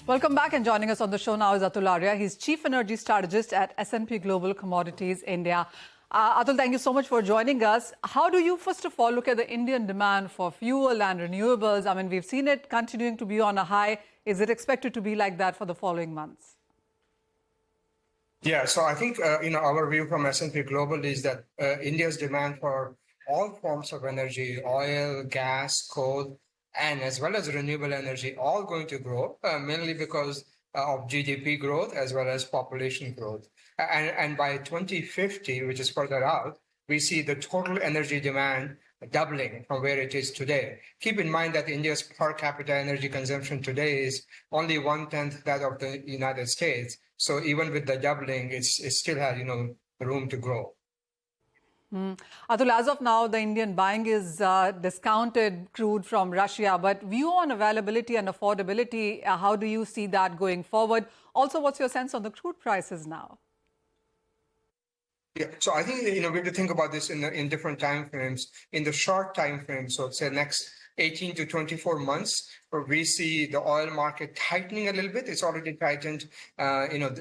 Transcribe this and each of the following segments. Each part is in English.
Welcome back, and joining us on the show now is Atul Arya. He's Chief Energy Strategist at S&P Global Commodities India. Atul, thank you so much for joining us. How do you, first of all, look at the Indian demand for fuel and renewables? I mean, we've seen it continuing to be on a high. Is it expected to be like that for the following months? Yeah, so I think our view from S&P Global is that India's demand for all forms of energy, oil, gas, coal, and as well as renewable energy, all going to grow, mainly because of GDP growth as well as population growth. And by 2050, which is further out, we see the total energy demand doubling from where it is today. Keep in mind that India's per capita energy consumption today is only 1/10 that of the United States. So even with the doubling, it still has room to grow. Atul, as of now, the Indian buying is discounted crude from Russia, but view on availability and affordability, how do you see that going forward? Also, what's your sense on the crude prices now? Yeah, so I think we have to think about this in different time frames. In the short time frame, so say next 18 to 24 months, where we see the oil market tightening a little bit. It's already tightened,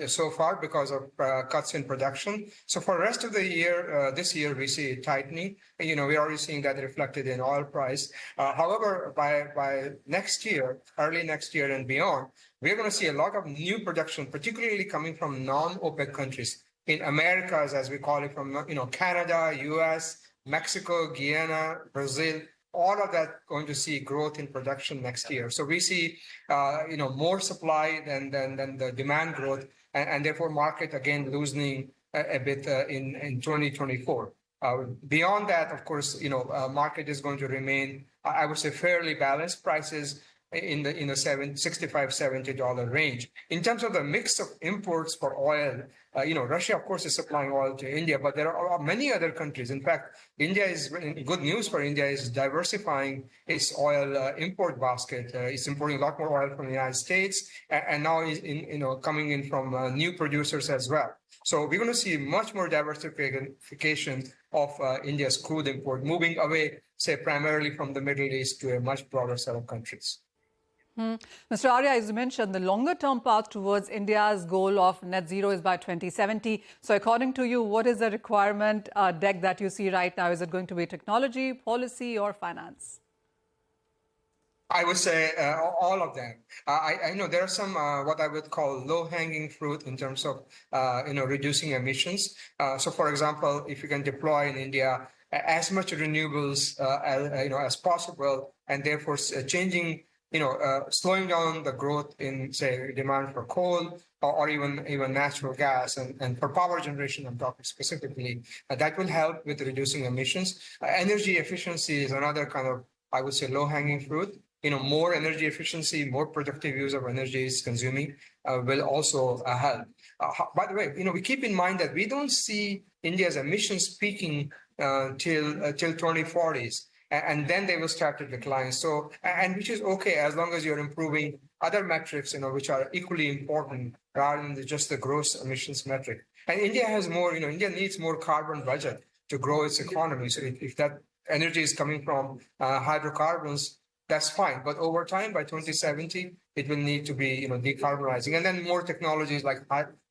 so far because of cuts in production. So for the rest of the year, this year, we see it tightening. We're already seeing that reflected in oil price. However, by next year, early next year and beyond, we're going to see a lot of new production, particularly coming from non-OPEC countries. In Americas, as we call it, from Canada, US, Mexico, Guyana, Brazil, all of that going to see growth in production next year. So we see more supply than the demand growth, and therefore market again loosening a bit in 2024. Beyond that, of course, market is going to remain, I would say, fairly balanced. Prices in the $65-70 range. In terms of the mix of imports for oil, Russia, of course, is supplying oil to India, but there are many other countries. In fact, good news for India is diversifying its oil import basket. It's importing a lot more oil from the United States, and now is coming in from new producers as well. So we're going to see much more diversification of India's crude import, moving away, say, primarily from the Middle East to a much broader set of countries. Mr. Arya, as you mentioned, the longer-term path towards India's goal of net zero is by 2070. So according to you, what is the requirement deck that you see right now? Is it going to be technology, policy, or finance? I would say all of them. I know there are some what I would call low-hanging fruit in terms of reducing emissions. So, for example, if you can deploy in India as much renewables as possible, and therefore changing, slowing down the growth in, say, demand for coal or even natural gas, and for power generation, I'm talking specifically, that will help with reducing emissions. Energy efficiency is another kind of, I would say, low-hanging fruit. More energy efficiency, more productive use of energy is consuming will also help. By the way, we keep in mind that we don't see India's emissions peaking till 2040s. And then they will start to decline. So, and which is okay as long as you're improving other metrics, which are equally important rather than just the gross emissions metric. And India has more, India needs more carbon budget to grow its economy. So if that energy is coming from hydrocarbons, that's fine. But over time, by 2070, it will need to be, decarbonizing. And then more technologies like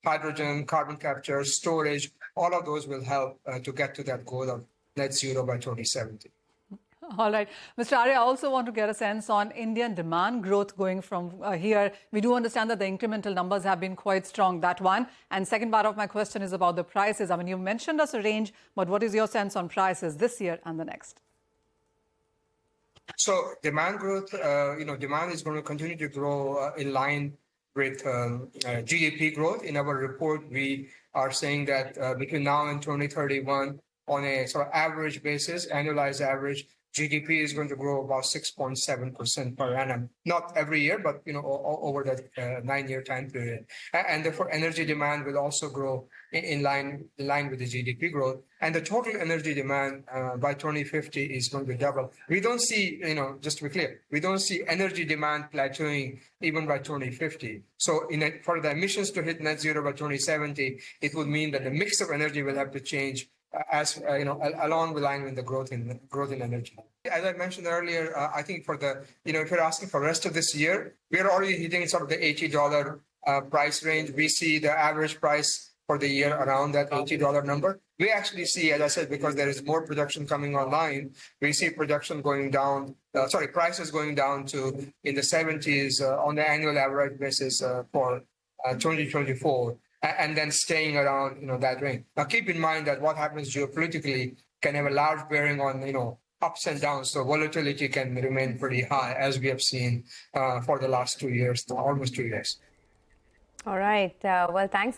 hydrogen, carbon capture, storage, all of those will help to get to that goal of net zero by 2070. All right. Mr. Arya, I also want to get a sense on Indian demand growth going from here. We do understand that the incremental numbers have been quite strong, that one. And second part of my question is about the prices. I mean, you mentioned us a range, but what is your sense on prices this year and the next? So demand growth, demand is going to continue to grow in line with GDP growth. In our report, we are saying that between now and 2031, on a sort of average basis, annualized average, GDP is going to grow about 6.7% per annum. Not every year, but over that 9-year time period. And therefore, energy demand will also grow in line with the GDP growth. And the total energy demand by 2050 is going to double. We don't see, just to be clear, we don't see energy demand plateauing even by 2050. So for the emissions to hit net zero by 2070, it would mean that the mix of energy will have to change along the line with the growth in energy. As I mentioned earlier, I think for the, if you're asking for the rest of this year, we are already hitting sort of the $80 price range. We see the average price for the year around that $80 number. We actually see, as I said, because there is more production coming online, we see production going down, prices going down to in the 70s on the annual average basis for 2024, and then staying around, that range. Now, keep in mind that what happens geopolitically can have a large bearing on, ups and downs. So volatility can remain pretty high, as we have seen for the last 2 years, almost 2 years. All right. Well, thanks.